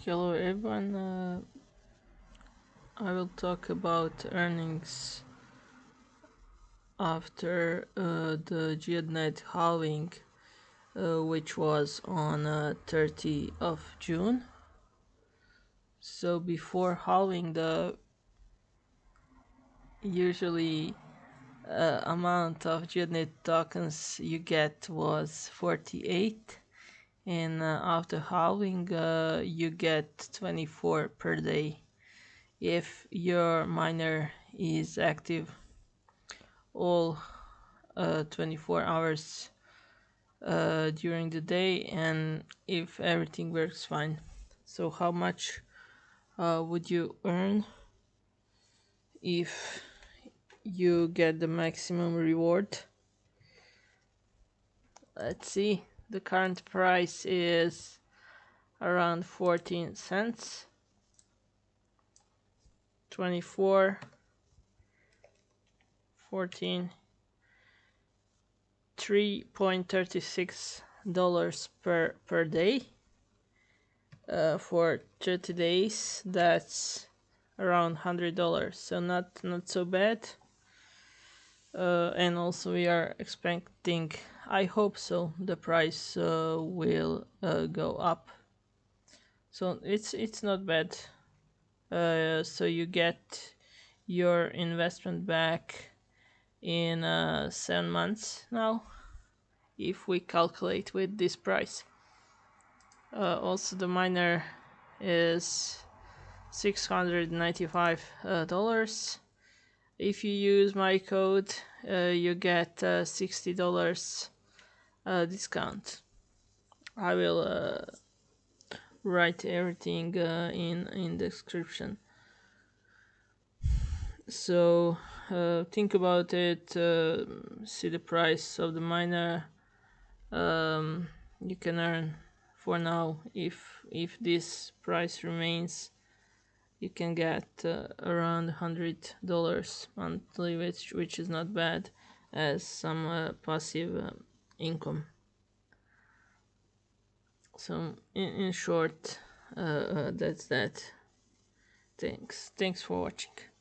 Hello everyone, I will talk about earnings after the GEODNET halving, which was on 30 of June. So before halving, the usually amount of GEODNET tokens you get was 48, and after halving you get 24 per day if your miner is active all 24 hours during the day, and if everything works fine. So how much would you earn if you get the maximum reward? Let's see, the current price is around 14 cents. 24 14 $3.36 per day for 30 days. That's around $100, so not so bad. And also we are expecting, I hope so, the price will go up, so it's not bad. So you get your investment back in 7 months now if we calculate with this price. Also the miner is $695. If you use my code, you get $60 discount. I will write everything in the description. So think about it, see the price of the miner. You can earn, for now, if this price remains, you can get around $100 monthly, which is not bad as some passive income. So in short, that's that. Thanks for watching.